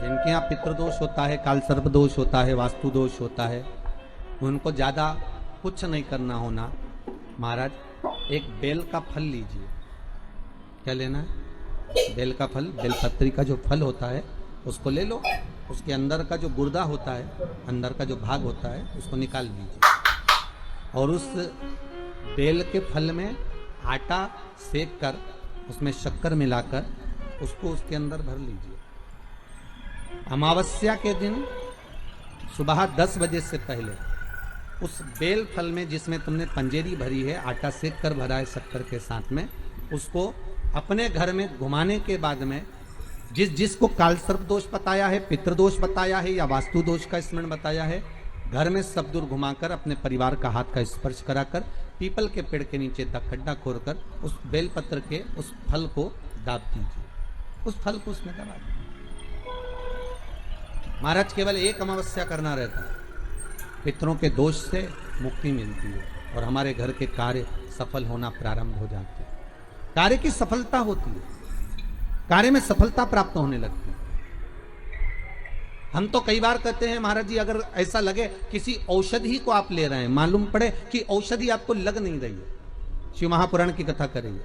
जिनके यहाँ पितृदोष होता है, काल सर्प दोष होता है, वास्तु दोष होता है, उनको ज्यादा कुछ नहीं करना होना। महाराज एक बेल का फल लीजिए। क्या लेना है? बेल का फल, बेलपत्री का जो फल होता है उसको ले लो। उसके अंदर का जो गुर्दा होता है, अंदर का जो भाग होता है, उसको निकाल लीजिए और उस बेल के फल में आटा सेक कर उसमें शक्कर मिलाकर उसको उसके अंदर भर लीजिए। अमावस्या के दिन सुबह 10 बजे से पहले उस बेल फल में जिसमें तुमने पंजेरी भरी है, आटा सेक कर भरा है शक्कर के साथ में, उसको अपने घर में घुमाने के बाद में जिसको काल सर्प दोष बताया है, पितृदोष बताया है या वास्तु दोष का स्मरण बताया है, घर में सब दूर घुमाकर अपने परिवार का हाथ का स्पर्श कराकर पीपल के पेड़ के नीचे तक खड्डा खोदकर उस बेलपत्र के उस फल को दाब दीजिए। उस फल को उसमें दबा दीजिए। महाराज केवल एक अमावस्या करना रहता है, पितरों के दोष से मुक्ति मिलती है और हमारे घर के कार्य सफल होना प्रारंभ हो जाते हैं। कार्य की सफलता होती है, कार्य में सफलता प्राप्त होने लगती है। हम तो कई बार कहते हैं महाराज जी, अगर ऐसा लगे किसी औषधि को आप ले रहे हैं, मालूम पड़े कि औषधि आपको लग नहीं रही है, शिव महापुराण की कथा करेंगे,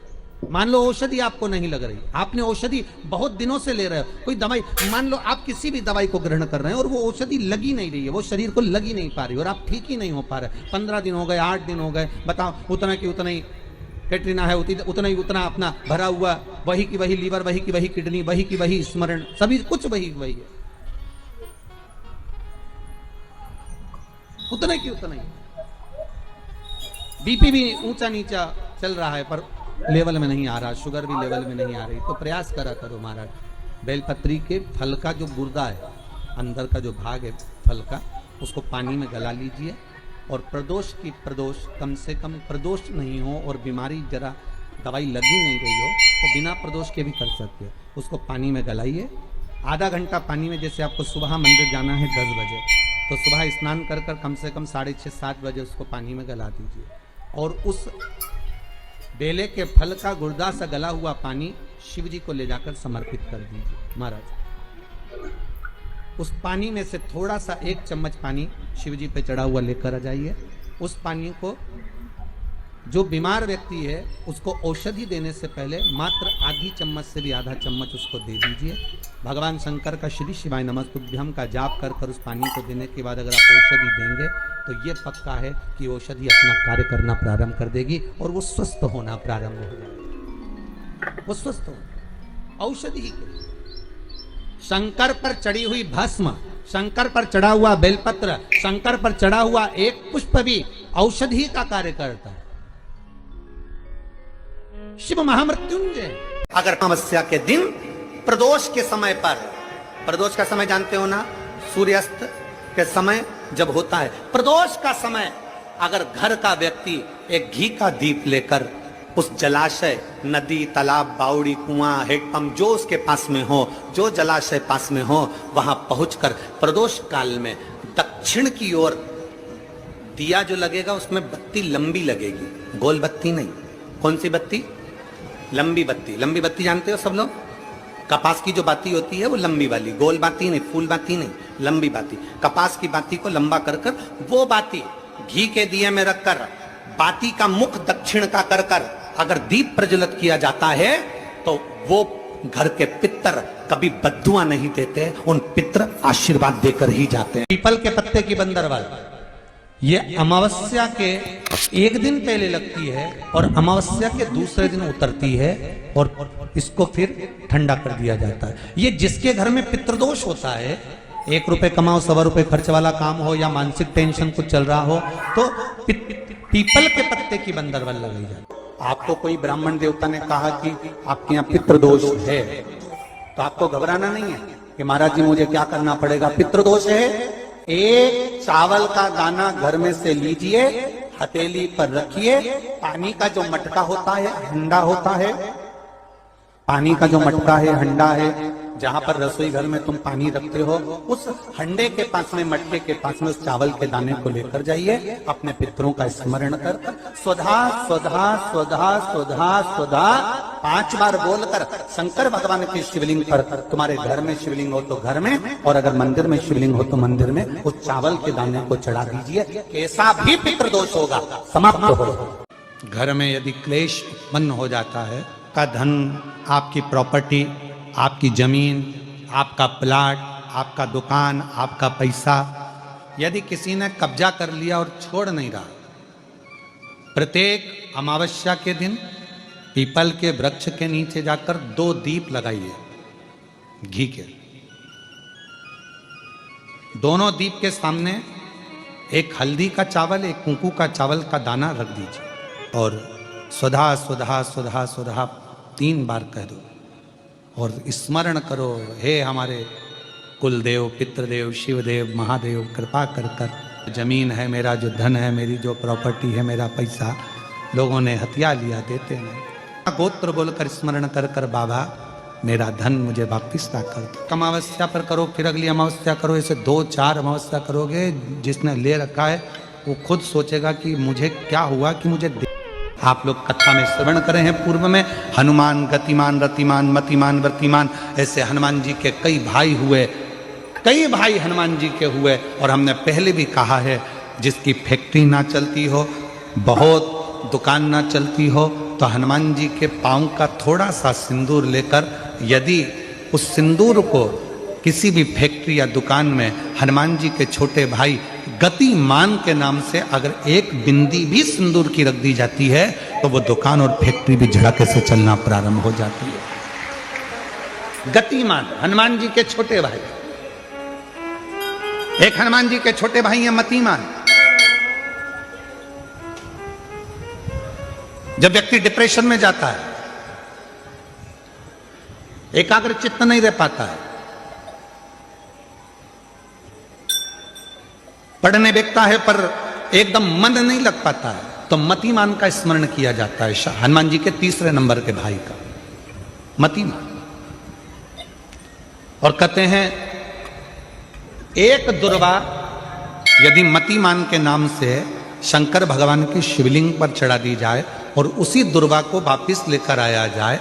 मान लो औषधि आपको नहीं लग रही, आपने औषधि बहुत दिनों से ले रहे हो, कोई दवाई, मान लो आप किसी भी दवाई को ग्रहण कर रहे हैं और वो औषधि लगी नहीं रही है, वो शरीर को लगी नहीं पा रही और आप ठीक ही नहीं हो पा रहे, 15 दिन हो गए, 8 दिन हो गए, बताओ उतना की उतना ही कैटरीना है, उतना ही उतना अपना भरा हुआ, वही की वही लीवर, वही की वही किडनी, वही की वही स्मरण, सभी कुछ वही वही है, उतना की उतना ही। बीपी भी ऊंचा नीचा चल रहा है पर लेवल में नहीं आ रहा, शुगर भी लेवल में नहीं आ रही, तो प्रयास करा करो महाराज। बेलपत्री के फल का जो गुर्दा है, अंदर का जो भाग है फल का, उसको पानी में गला लीजिए और प्रदोष कम से कम प्रदोष नहीं हो और बीमारी जरा दवाई लगी नहीं रही हो तो बिना प्रदोष के भी कर सकते हो। उसको पानी में गलाइए, आधा घंटा पानी में, जैसे आपको सुबह मंदिर जाना है 10 बजे, तो सुबह स्नान कर कर कम से कम 6:30-7 बजे उसको पानी में गला दीजिए और उस बेले के फल का गुर्दा सा गला हुआ पानी शिव जी को ले जाकर समर्पित कर दीजिए। महाराज उस पानी में से थोड़ा सा 1 चम्मच पानी शिव जी पे चढ़ा हुआ लेकर आ जाइए। उस पानी को जो बीमार व्यक्ति है उसको औषधि देने से पहले मात्र आधी चम्मच से भी आधा चम्मच उसको दे दीजिए। भगवान शंकर का श्री शिवाय नमस्तुभ्यम का जाप कर कर उस पानी को देने के बाद अगर आप औषधि देंगे तो ये पक्का है कि औषधि अपना कार्य करना प्रारंभ कर देगी और वो स्वस्थ होना प्रारंभ हो जाएगी। वो स्वस्थ हो औषधि के शंकर पर चढ़ी हुई भस्म, शंकर पर चढ़ा हुआ बेलपत्र, शंकर पर चढ़ा हुआ एक पुष्प भी औषधि का कार्य करता है। शिव महामृत्युंजय। अगर अमावस्या के दिन प्रदोष के समय पर, प्रदोष का समय जानते हो ना, सूर्यास्त के समय जब होता है प्रदोष का समय, अगर घर का व्यक्ति एक घी का दीप लेकर उस जलाशय, नदी, तालाब, बावड़ी, कुआं, हेडपंप जो उसके पास में हो, जो जलाशय पास में हो, वहां पहुंचकर प्रदोष काल में दक्षिण की ओर दिया जो लगेगा उसमें बत्ती लंबी लगेगी, गोल बत्ती नहीं। कौन सी बत्ती? लंबी बत्ती। लंबी बत्ती जानते हो सब लोग? कपास की जो बाती होती है वो लंबी वाली, गोल बाती नहीं, फूल बाती नहीं, लंबी बाती। कपास की बाती को लंबा कर कर वो बाती घी के दिए में रखकर बाती का मुख दक्षिण का कर कर अगर दीप प्रज्वलित किया जाता है तो वो घर के पितर कभी बद्दुआ नहीं देते, उन पितर आशीर्वाद देकर ही जाते हैं। पीपल के पत्ते की बंदरवाल ये अमावस्या के 1 दिन पहले लगती है और अमावस्या के दूसरे दिन उतरती है और इसको फिर ठंडा कर दिया जाता है। ये जिसके घर में पितृदोष होता है, 1 रुपए कमाओ 1.25 रुपए खर्च वाला काम हो या मानसिक टेंशन कुछ चल रहा हो, तो पीपल के पत्ते की बंदरवाल लगाई जाती है। आपको कोई ब्राह्मण देवता ने कहा कि आपके यहाँ पितृदोष है, तो आपको घबराना नहीं है कि महाराज जी मुझे क्या करना पड़ेगा, पितृदोष है। एक चावल का दाना घर में से लीजिए, हथेली पर रखिए, पानी का जो मटका होता है, हंडा होता है, पानी का जो मटका है, हंडा है, जहां पर रसोई घर में तुम पानी रखते हो, उस हंडे के पास में, मटके के पास में उस चावल के दाने को लेकर जाइए, अपने पितरों का स्मरण कर स्वधा स्वधा स्वधा स्वधा स्वधा 5 बार बोलकर शंकर भगवान के शिवलिंग पर, तुम्हारे घर में शिवलिंग हो तो घर में, और अगर मंदिर में शिवलिंग हो तो मंदिर में, उस चावल के दाने को चढ़ा दीजिए। ऐसा भी पितृदोष होगा, समाप्त हो। घर में यदि क्लेश उत्पन्न हो जाता है, का धन, आपकी प्रॉपर्टी, आपकी जमीन, आपका प्लाट, आपका दुकान, आपका पैसा, यदि किसी ने कब्जा कर लिया और छोड़ नहीं रहा, प्रत्येक अमावस्या के दिन पीपल के वृक्ष के नीचे जाकर 2 दीप लगाइए घी के। दोनों दीप के सामने एक हल्दी का चावल, एक कुंकू का चावल का दाना रख दीजिए और स्वधा स्वधा स्वधा स्वधा 3 बार कह दो और स्मरण करो, हे हमारे कुलदेव, पितृदेव, शिवदेव, महादेव, कृपा कर कर जमीन है, मेरा जो धन है, मेरी जो प्रॉपर्टी है, मेरा पैसा लोगों ने हथिया लिया, देते हैं। गोत्र बोलकर स्मरण कर कर बाबा मेरा धन मुझे वापिस ला कर दो। अमावस्या पर करो, फिर अगली अमावस्या करो, ऐसे 2-4 अमावस्या करोगे। जिसने ले रखा है वो खुद सोचेगा कि मुझे क्या हुआ कि मुझे। आप लोग कथा में श्रवण करे हैं पूर्व में, हनुमान गतिमान रतिमान मतिमान वर्तिमान, ऐसे हनुमान जी के कई भाई हुए, कई भाई हनुमान जी के हुए। और हमने पहले भी कहा है, जिसकी फैक्ट्री ना चलती हो, बहुत दुकान ना चलती हो, तो हनुमान जी के पाँव का थोड़ा सा सिंदूर लेकर, यदि उस सिंदूर को किसी भी फैक्ट्री या दुकान में हनुमान जी के छोटे भाई गतिमान के नाम से अगर एक बिंदी भी सिंदूर की रख दी जाती है, तो वो दुकान और फैक्ट्री भी झड़के से चलना प्रारंभ हो जाती है। गतिमान हनुमान जी के छोटे भाई, एक हनुमान जी के छोटे भाई हैं मतिमान। जब व्यक्ति डिप्रेशन में जाता है, एकाग्र चित्त नहीं रह पाता है, पढ़ने बैठता है पर एकदम मन नहीं लग पाता है, तो मतिमान का स्मरण किया जाता है। हनुमान जी के 3रे नंबर के भाई का मतिमान। और कहते हैं एक दुर्वा यदि मतिमान के नाम से शंकर भगवान की शिवलिंग पर चढ़ा दी जाए और उसी दुर्वा को वापिस लेकर आया जाए,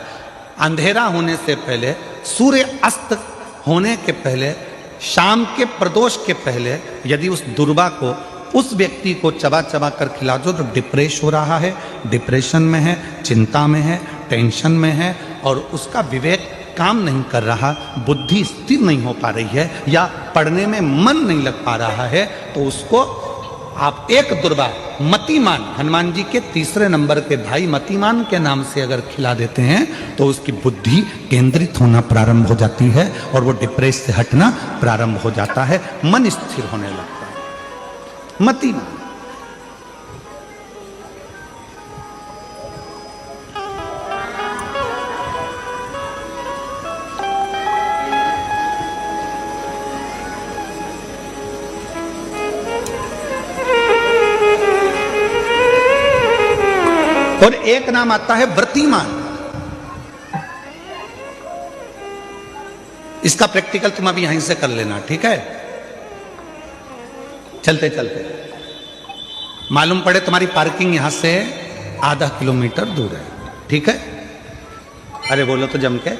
अंधेरा होने से पहले, सूर्य अस्त होने के पहले, शाम के प्रदोष के पहले यदि उस दुर्वा को उस व्यक्ति को चबा चबा कर खिला दो, तो डिप्रेस हो रहा है, डिप्रेशन में है, चिंता में है, टेंशन में है और उसका विवेक काम नहीं कर रहा, बुद्धि स्थिर नहीं हो पा रही है या पढ़ने में मन नहीं लग पा रहा है, तो उसको आप एक दुर्वा मतिमान, हनुमान जी के 3रे नंबर के भाई मतिमान के नाम से अगर खिला देते हैं, तो उसकी बुद्धि केंद्रित होना प्रारंभ हो जाती है और वो डिप्रेस से हटना प्रारंभ हो जाता है, मन स्थिर होने लगता है। मतिमान। और एक नाम आता है व्रतिमान। इसका प्रैक्टिकल तुम अभी यहीं से कर लेना, ठीक है? चलते चलते मालूम पड़े तुम्हारी पार्किंग यहां से आधा किलोमीटर दूर है, ठीक है? अरे बोलो तो जम के।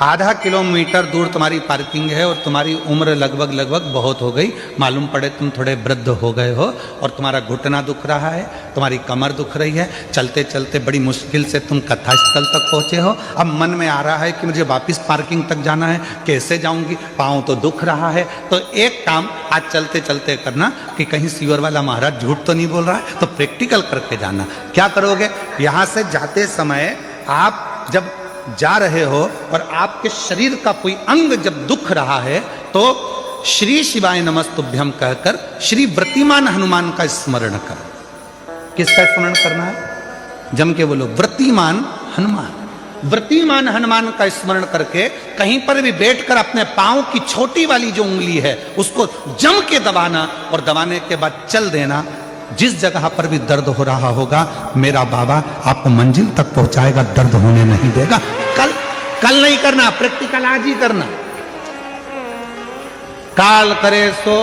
आधा किलोमीटर दूर तुम्हारी पार्किंग है और तुम्हारी उम्र लगभग बहुत हो गई, मालूम पड़े तुम थोड़े वृद्ध हो गए हो और तुम्हारा घुटना दुख रहा है, तुम्हारी कमर दुख रही है, चलते चलते बड़ी मुश्किल से तुम कथा स्थल तक पहुंचे हो। अब मन में आ रहा है कि मुझे वापस पार्किंग तक जाना है, कैसे जाऊंगी, पाँव तो दुख रहा है। तो एक काम आज चलते चलते करना कि कहीं सीवर वाला महाराज झूठ तो नहीं बोल रहा है, तो प्रैक्टिकल करके जाना। क्या करोगे? यहाँ से जाते समय आप जब जा रहे हो और आपके शरीर का कोई अंग जब दुख रहा है, तो श्री शिवाय नमस्तुभ्यम कहकर श्री व्रतिमान हनुमान का स्मरण करो। किसका स्मरण करना है? जम के बोलो, व्रतिमान हनुमान। व्रतिमान हनुमान का स्मरण करके कहीं पर भी बैठकर अपने पांव की छोटी वाली जो उंगली है उसको जम के दबाना और दबाने के बाद चल देना। जिस जगह पर भी दर्द हो रहा होगा, मेरा बाबा आपको मंजिल तक पहुंचाएगा, दर्द होने नहीं देगा। कल नहीं करना, प्रैक्टिकल आज ही करना। काल करे सो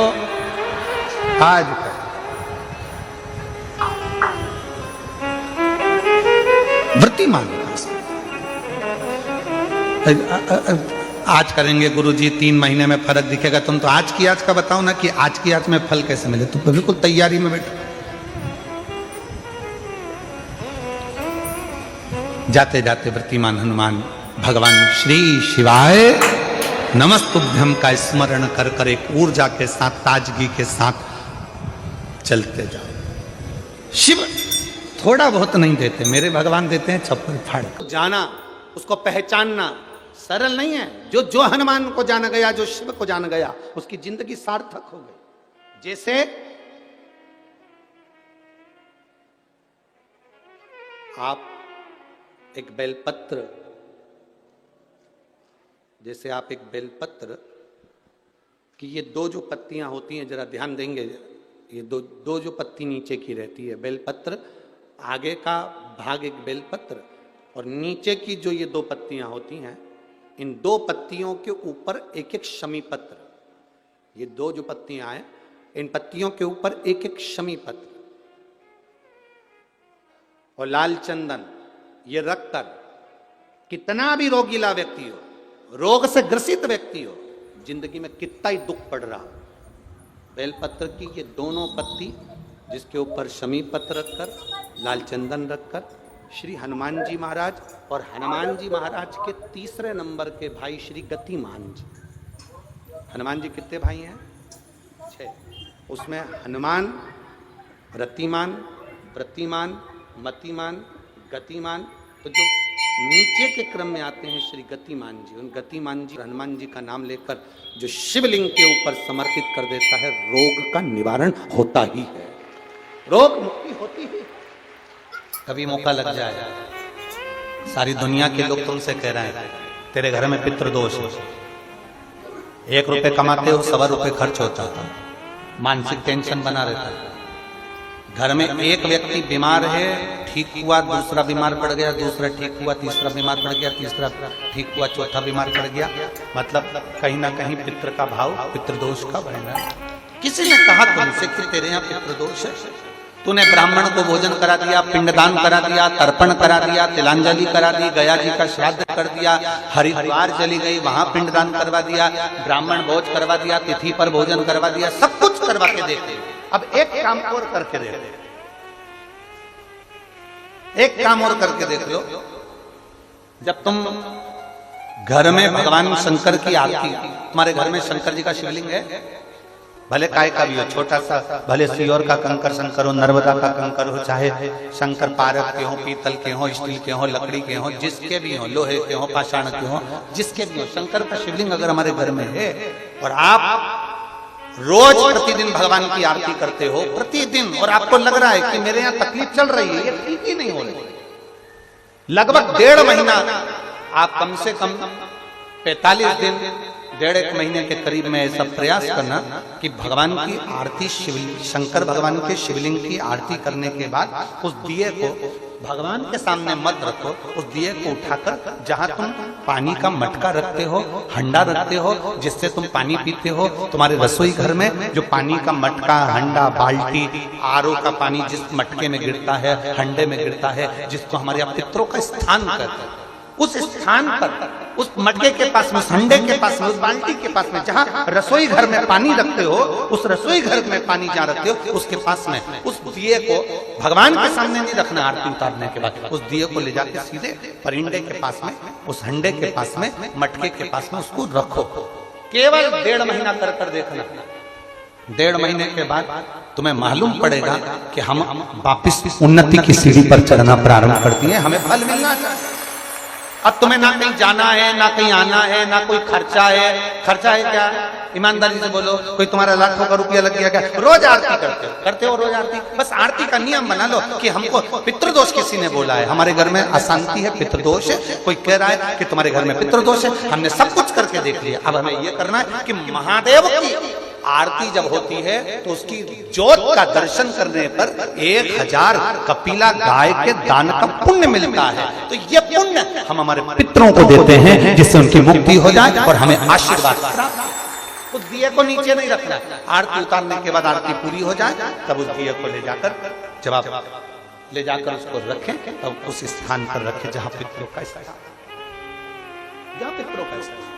आज कर। वृत्तिमान आज करेंगे गुरुजी 3 महीने में फर्क दिखेगा। तुम तो आज की आज का बताओ ना कि आज की आज में फल कैसे मिले। तुम तो बिल्कुल तैयारी में बैठो। जाते जाते वृत्तिमान हनुमान भगवान श्री शिवाय नमस्तुभ्यम का स्मरण कर कर एक ऊर्जा के साथ, ताजगी के साथ चलते जाओ। शिव थोड़ा बहुत नहीं देते, मेरे भगवान देते हैं चप्पल फाड़। जाना, उसको पहचानना सरल नहीं है। जो हनुमान को जान गया, जो शिव को जान गया, उसकी जिंदगी सार्थक हो गई। जैसे आप एक बेलपत्र, जैसे आप एक बेलपत्र की ये 2 जो पत्तियां होती हैं, जरा ध्यान देंगे, ये दो जो पत्ती नीचे की रहती है बेलपत्र, आगे का भाग एक बेलपत्र और नीचे की जो ये 2 पत्तियां होती हैं, इन 2 पत्तियों के ऊपर एक एक शमी पत्र। ये 2 जो पत्तियां हैं, इन पत्तियों के ऊपर एक एक शमी पत्र और लाल चंदन ये रखकर, कितना भी रोगीला व्यक्ति हो, रोग से ग्रसित व्यक्ति हो, जिंदगी में कितना ही दुख पड़ रहा, बेलपत्र की ये दोनों पत्ती जिसके ऊपर शमी पत्र रखकर, लाल चंदन रखकर, श्री हनुमान जी महाराज और हनुमान जी महाराज के तीसरे नंबर के भाई श्री गतिमान जी। हनुमान जी कितने भाई हैं? 6। उसमें हनुमान, रतिमान, वृत्तिमान, मतिमान, गतिमान, तो जो नीचे के क्रम में आते हैं श्री गतिमान जी, उन गतिमान जी हनुमान जी का नाम लेकर जो शिवलिंग के ऊपर समर्पित कर देता है, रोग का निवारण होता ही है, रोग मुक्ति होती है। कभी मौका लग जाए, सारी दुनिया के लोग तुमसे कह रहे हैं तेरे घर में पितृदोष है, 1 रुपए कमाते हो 1.25 रुपए खर्च होता है, मानसिक टेंशन बना रहता है। घर में एक व्यक्ति बीमार है, ठीक हुआ, दूसरा बीमार पड़ गया, दूसरा ठीक हुआ, तीसरा बीमार पड़ गया, तीसरा ठीक हुआ, चौथा बीमार पड़ गया। मतलब कहीं ना कहीं पितृ का भाव, पितृदोष का बढ़ रहा है। किसी ने कहा तुमसे कि तेरे यहाँ पितृदोष है, तूने ब्राह्मण को भोजन करा दिया, पिंडदान करा दिया, तर्पण करा दिया, तिलांजलि करा दी, गया जी का श्राद्ध कर दिया, हरिद्वार चली गई, वहां पिंडदान करवा दिया, ब्राह्मण भोज करवा दिया, तिथि पर भोजन करवा दिया, सब कुछ करवा के देखे। अब एक काम और करके देख लो, एक काम और करके देख लो। जब तुम घर में भगवान शंकर की आरती, तुम्हारे घर में शंकर जी का शिवलिंग है, भले काय का भी हो, छोटा सा, भले सियोर का कंकर शंकर हो, नर्मदा का कंकर हो, चाहे शंकर पारक के हो, पीतल के हो, स्टील के हो, लकड़ी के हो, जिसके भी हो, लोहे के हो, पाषाण के हो, जिसके भी हो, शंकर का शिवलिंग अगर हमारे घर में है और आप रोज प्रतिदिन भगवान की आरती करते हो, प्रतिदिन, और आपको लग रहा है कि मेरे यहाँ तकलीफ चल रही है, ये ठीक ही नहीं हो रही, लगभग 1.5 महीना आप कम से कम 45 दिन, 1.5 महीने के करीब में ऐसा प्रयास करना कि भगवान की आरती, शंकर भगवान के शिवलिंग की आरती करने के बाद उस दिए को भगवान के सामने मत रखो, उस दिए को उठाकर जहां तुम पानी का मटका रखते हो, हंडा रखते हो, जिससे तुम पानी पीते हो, तुम्हारे रसोई घर में जो पानी का मटका, हंडा, बाल्टी, आरओ का पानी जिस मटके में गिरता है, हंडे में गिरता है, जिसको हमारे यहाँ पितरों का स्थान कहते हैं, उस स्थान पर, उस मटके के पास में, उस हंडे के पास में, उस बाल्टी के पास में, जहां रसोई घर में पानी रखते हो, उस रसोई घर में पानी जहां रखते हो, उसके पास में उस दिए को भगवान के सामने नहीं रखना। आरती उतारने के बाद उस दिए को ले जाके सीधे परिंडे के पास में, उस हंडे के पास में, मटके के पास में उसको रखो। केवल 1.5 महीना कर कर देखना। 1.5 महीने के बाद तुम्हें मालूम पड़ेगा कि हम वापिस उन्नति की सीढ़ी पर चढ़ना प्रारंभ कर दिए, हमें फल मिलना चाहिए। अब तुम्हें ना कहीं जाना है, ना कहीं आना है, ना कोई खर्चा है। खर्चा है क्या? ईमानदारी से बोलो, कोई तुम्हारा लाखों का रुपया लग गया क्या? रोज आरती करते हो रोज आरती। बस आरती का नियम बना लो कि हमको पितृदोष किसी ने बोला है, हमारे घर में अशांति है, पितृदोष है, कोई कह रहा है कि तुम्हारे घर में पितृदोष है, हमने सब कुछ करके देख लिया, अब हमें ये करना है कि महादेव की आरती जब होती है तो उसकी ज्योत का दर्शन करने पर 1000 कपिला गाय के दान का पुण्य मिलता है। तो ये पुण्य हम हमारे पितरों को देते हैं जिससे उनकी मुक्ति हो जाए और हमें आशीर्वाद प्राप्त। तो दिए को नीचे नहीं रखना, आरती उतारने के बाद आरती पूरी हो जाए तब उस दिए को ले जाकर जब आप ले जाकर उसको रखें तब उस स्थान पर रखें जहां पितरों का स्थान, जहां पितरों का स्थान।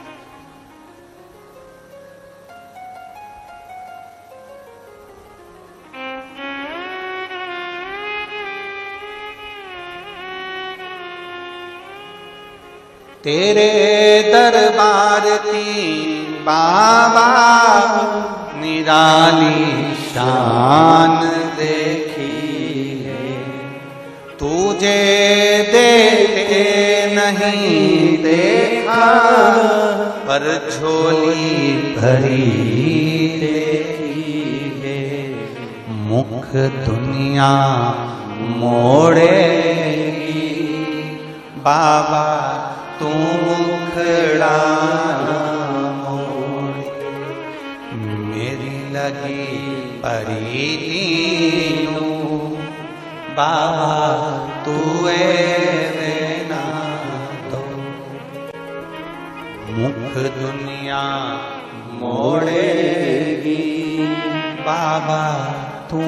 तेरे दरबार की बाबा निराली शान देखी है, तुझे देखे नहीं देखा पर झोली भरी देखी है, मुख दुनिया मोड़ेगी बाबा तू मुखड़ा मोड़, मेरी लगी परी बाबा तू ना तो, मुख दुनिया मोड़ेगी बाबा तू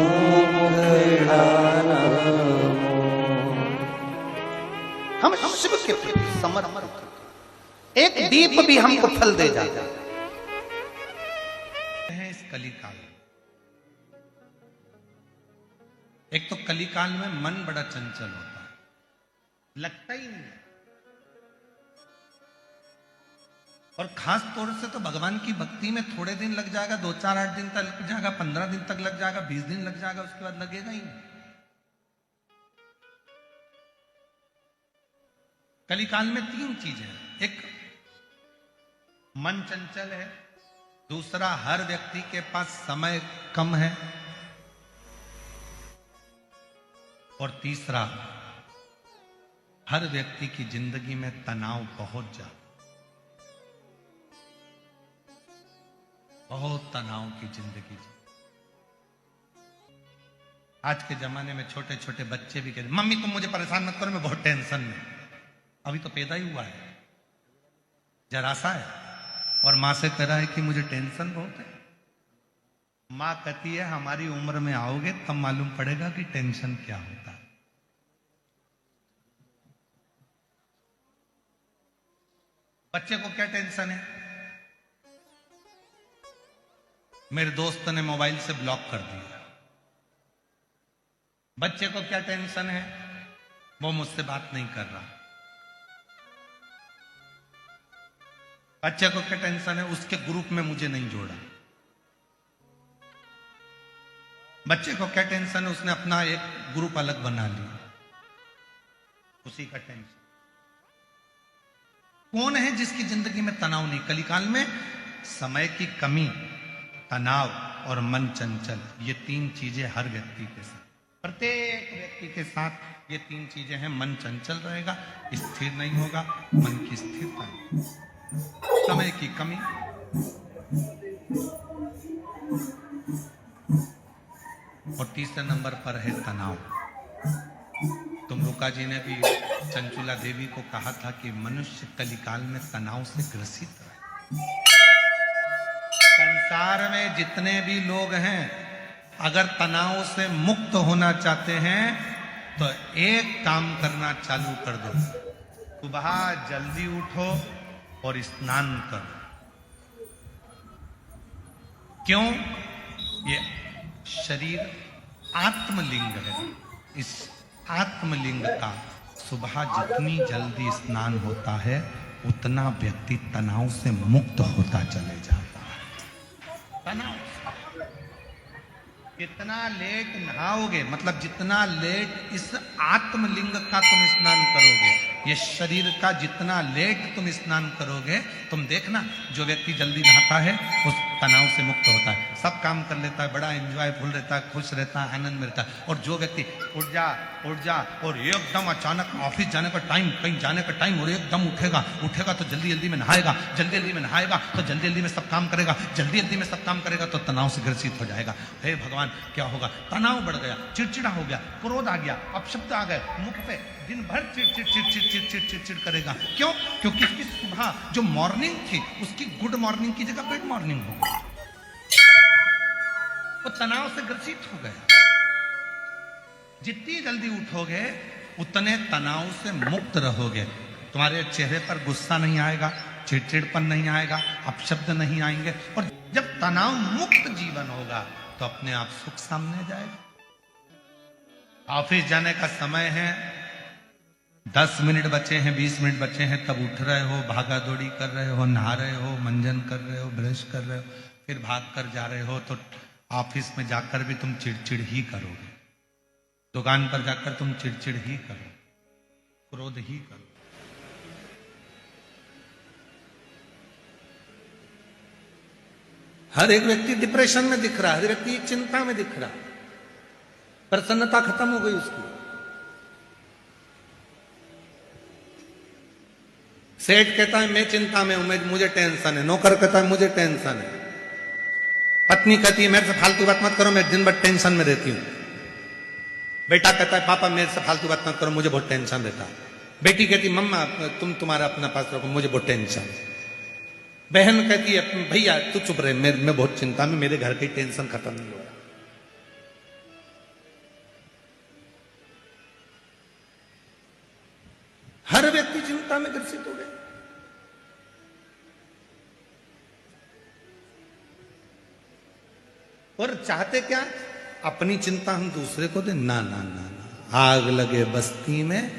मुखड़ा मोड़। हम शिव के प्रति समर्पित, एक दीप भी हमको फल दे जाता है। इस कलिकाल, एक तो कलिकाल में मन बड़ा चंचल होता है, लगता ही नहीं, और खास तौर से तो भगवान की भक्ति में थोड़े दिन लग जाएगा, 2-4-8 दिन तक लग जाएगा, 15 दिन तक लग जाएगा, 20 दिन लग जाएगा, उसके बाद लगेगा ही नहीं। कलिकाल में 3 चीजें हैं, एक मन चंचल है, दूसरा हर व्यक्ति के पास समय कम है, और तीसरा हर व्यक्ति की जिंदगी में तनाव बहुत ज्यादा, बहुत तनाव की जिंदगी। आज के जमाने में छोटे छोटे बच्चे भी कहते मम्मी तुम मुझे परेशान मत करो, मैं बहुत टेंशन में, अभी तो पैदा ही हुआ है, जरा सा है, और मां से कह रहा है कि मुझे टेंशन बहुत है। मां कहती है हमारी उम्र में आओगे तब मालूम पड़ेगा कि टेंशन क्या होता है। बच्चे को क्या टेंशन है? मेरे दोस्त ने मोबाइल से ब्लॉक कर दिया। बच्चे को क्या टेंशन है? वो मुझसे बात नहीं कर रहा। बच्चे को क्या टेंशन है? उसके ग्रुप में मुझे नहीं जोड़ा। बच्चे को क्या टेंशन है? उसने अपना एक ग्रुप अलग बना लिया, उसी का टेंशन। कौन है जिसकी जिंदगी में तनाव नहीं? कलिकाल में समय की कमी, तनाव और मन चंचल, ये 3 चीजें हर व्यक्ति के साथ, प्रत्येक व्यक्ति के साथ ये 3 चीजें हैं। मन चंचल रहेगा, स्थिर नहीं होगा, मन की स्थिरता नहीं, समय की कमी, और तीसरे नंबर पर है तनाव। तुमरुका जी ने भी चंचुला देवी को कहा था कि मनुष्य कलिकाल में तनाव से ग्रसित है। संसार में जितने भी लोग हैं, अगर तनाव से मुक्त होना चाहते हैं तो एक काम करना चालू कर दो, सुबह जल्दी उठो और स्नान करो। क्यों? ये शरीर आत्मलिंग है। इस आत्मलिंग का सुबह जितनी जल्दी स्नान होता है उतना व्यक्ति तनाव से मुक्त होता चले जाता है। तनाव जितना लेट नहाओगे, मतलब जितना लेट इस आत्मलिंग का तुम स्नान करोगे, ये शरीर का जितना लेट तुम स्नान करोगे, तुम देखना जो व्यक्ति जल्दी नहाता है उस तनाव से मुक्त होता है, सब काम कर लेता है, बड़ा एंजॉयफुल रहता है, खुश रहता है, आनंद में रहता है। और जो व्यक्ति उठ जा और एकदम अचानक ऑफिस जाने का टाइम, कहीं जाने का टाइम, और एकदम उठेगा तो जल्दी जल्दी में नहाएगा, जल्दी जल्दी में नहाएगा तो जल्दी जल्दी में सब काम करेगा, जल्दी जल्दी में सब काम करेगा तो तनाव से ग्रसित हो जाएगा। हे भगवान, क्या होगा? तनाव बढ़ गया, चिड़चिड़ा हो गया, क्रोध आ गया, अपशब्द आ गए मुख पे, दिन भर चिड़ करेगा। क्यों? क्योंकि उसकी सुबह जो मॉर्निंग थी उसकी गुड मॉर्निंग की जगह बैड मॉर्निंग हो गई, वो तनाव से ग्रसित हो गया। जितनी जल्दी उठोगे उतने तनाव से मुक्त रहोगे, तुम्हारे चेहरे पर गुस्सा नहीं आएगा, चिड़चिड़पन नहीं आएगा, अपशब्द नहीं आएंगे, और जब तनाव मुक्त जीवन होगा तो अपने आप सुख सामने जाएगा। ऑफिस जाने का समय है, 10 मिनट बचे हैं, 20 मिनट बचे हैं, तब उठ रहे हो, भागा दौड़ी कर रहे हो, नहा रहे हो, मंजन कर रहे हो, ब्रश कर रहे हो, फिर भाग कर जा रहे हो, तो ऑफिस में जाकर भी तुम चिड़चिड़ ही करोगे, दुकान पर जाकर तुम चिड़चिड़ ही करो, क्रोध ही करो। हर एक व्यक्ति डिप्रेशन में दिख रहा है, हर व्यक्ति चिंता में दिख रहा है, प्रसन्नता खत्म हो गई उसकी। सेठ कहता है मैं चिंता में हूं, मुझे टेंशन है, नौकर कहता है मुझे टेंशन है, पत्नी कहती है मेरे से फालतू बात मत करो, मैं दिन भर टेंशन में रहती हूं, बेटा कहता है पापा मेरे से फालतू बात मत करो, मुझे बहुत टेंशन रहता है, बेटी कहती मम्मा तुम्हारा अपना पास रखो, मुझे बहुत टेंशन है, बहन कहती है भैया तू चुप रहे, मैं बहुत चिंता में, मेरे घर की टेंशन खत्म नहीं हो रहा। हर व्यक्ति चिंता में ग्रसित हो गए। और चाहते क्या? अपनी चिंता हम दूसरे को दे। ना ना ना ना, आग लगे बस्ती में,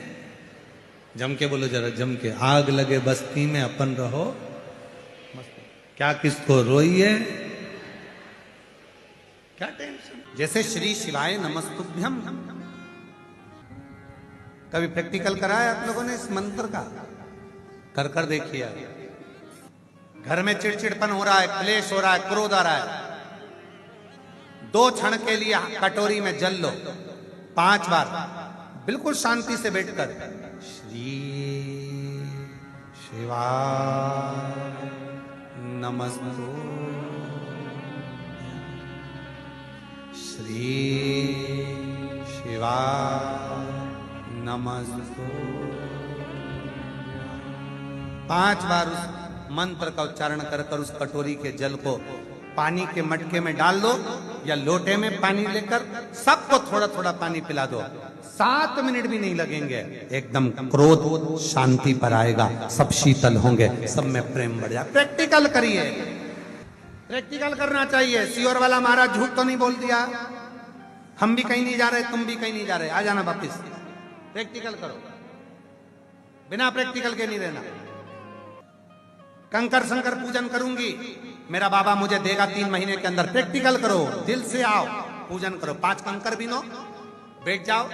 जम के बोलो जरा, जम के, आग लगे बस्ती में अपन रहो मस्त, क्या किसको रोइए, क्या टेंशन। जैसे श्री शिवाय नमस्तुभ्यम, कभी प्रैक्टिकल कराया आप लोगों ने इस मंत्र का? कर कर देखिए। घर में चिड़चिड़पन हो रहा है, क्लेश हो रहा है, क्रोध आ रहा है, 2 क्षण के लिए कटोरी में जल लो, 5 बार बिल्कुल शांति से बैठकर, श्री शिवाय नमस्तुभ्यम, श्री शिवाय नमस्तुभ्यम, 5 बार उस मंत्र का उच्चारण कर कर उस कटोरी के जल को पानी के मटके में डाल दो या लोटे में पानी लेकर सबको थोड़ा थोड़ा पानी पिला दो। 7 मिनट भी नहीं लगेंगे, एकदम क्रोध शांति पर आएगा, सब शीतल होंगे, सब में प्रेम बढ़ जाएगा। प्रैक्टिकल करिए, प्रैक्टिकल करना चाहिए। सियोर वाला महाराज झूठ तो नहीं बोल दिया, हम भी कहीं नहीं जा रहे, तुम भी कहीं नहीं जा रहे, आ जाना वापिस। प्रैक्टिकल करो, बिना प्रैक्टिकल के नहीं रहना। कंकर शंकर पूजन करूंगी, मेरा बाबा मुझे देगा 3 महीने के अंदर। प्रैक्टिकल करो, दिल से आओ, पूजन करो। 5 कंकर बीनो, बैठ जाओ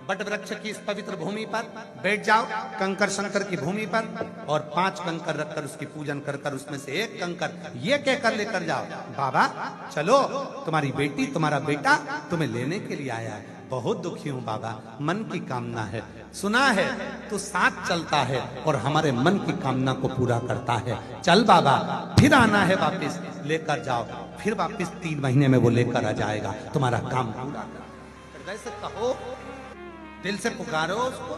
बट वृक्ष की इस पवित्र भूमि पर, बैठ जाओ कंकर शंकर की भूमि पर, और 5 कंकर रखकर उसकी पूजन कर कर उसमें से 1 कंकर ये कहकर लेकर जाओ, बाबा चलो तुम्हारी बेटी तुम्हारा बेटा तुम्हें लेने के लिए आया है, बहुत दुखी हूं बाबा, मन की कामना है, सुना है तू साथ चलता है और हमारे मन की कामना को पूरा करता है, चल बाबा फिर आना है वापिस, लेकर जाओ। फिर वापिस 3 महीने में वो लेकर आ जाएगा, तुम्हारा काम पूरा कर। हृदय से कहो, दिल से पुकारो उसको।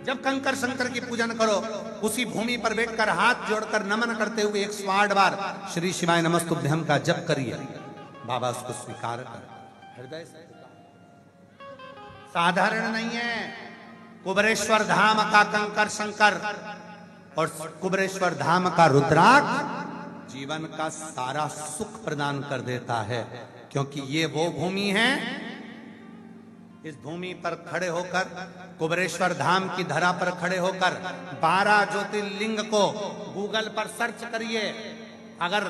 जब कंकर शंकर की पूजन करो, उसी भूमि पर बैठकर हाथ जोड़कर नमन करते हुए 108 बार श्री शिवाय नमस्तुभ्यम का जप करिए, बाबा उसको स्वीकार कर। हृदय से साधारण नहीं है। कुबरेश्वर धाम का कंकर शंकर और कुबरेश्वर धाम का रुद्राक्ष जीवन का सारा सुख प्रदान कर देता है, क्योंकि ये वो भूमि है, इस भूमि पर खड़े होकर, कुबरेश्वर धाम की धरा पर खड़े होकर 12 ज्योतिर्लिंग को गूगल पर सर्च करिए, अगर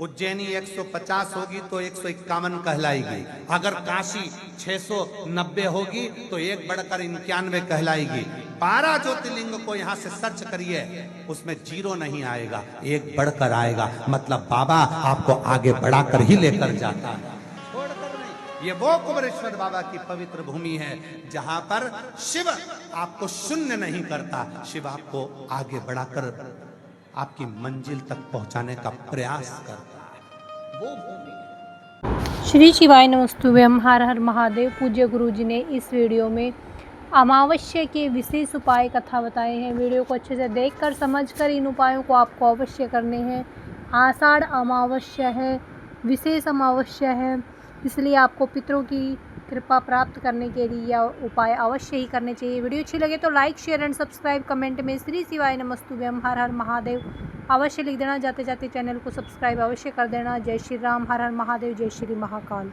उज्जैनी 150 होगी तो 151 कहलाएगी। अगर काशी 690 होगी तो 1 बढ़कर 91 कहलाएगी। 12 ज्योतिर्लिंग को यहाँ से सर्च करिए, उसमें 0 नहीं आएगा, 1 बढ़कर आएगा। मतलब बाबा आपको आगे बढ़ाकर ही लेकर जाता है, छोड़कर नहीं। ये वो कुबेरेश्वर बाबा की पवित्र भूमि है जहां पर शिव आपको शून्य नहीं करता, शिव आपको आगे बढ़ाकर आपकी मंजिल तक पहुंचाने का प्रयास करता है, वो भूमि। श्री शिवाय नमस्तुभ्यम। हर हर महादेव। पूज्य गुरु जी ने इस वीडियो में अमावस्या के विशेष उपाय कथा बताए हैं। वीडियो को अच्छे से देखकर समझकर इन उपायों को आपको अवश्य करने हैं। आषाढ़ अमावस्या है, विशेष अमावस्या है, इसलिए आपको पितरों की कृपा प्राप्त करने के लिए यह उपाय अवश्य ही करने चाहिए। वीडियो अच्छी लगे तो like share and subscribe, comment में श्री शिवाय नमस्तुभ्यम हर हर महादेव अवश्य लिख देना। जाते जाते चैनल को सब्सक्राइब अवश्य कर देना। जय श्री राम, हर हर महादेव, जय श्री महाकाल।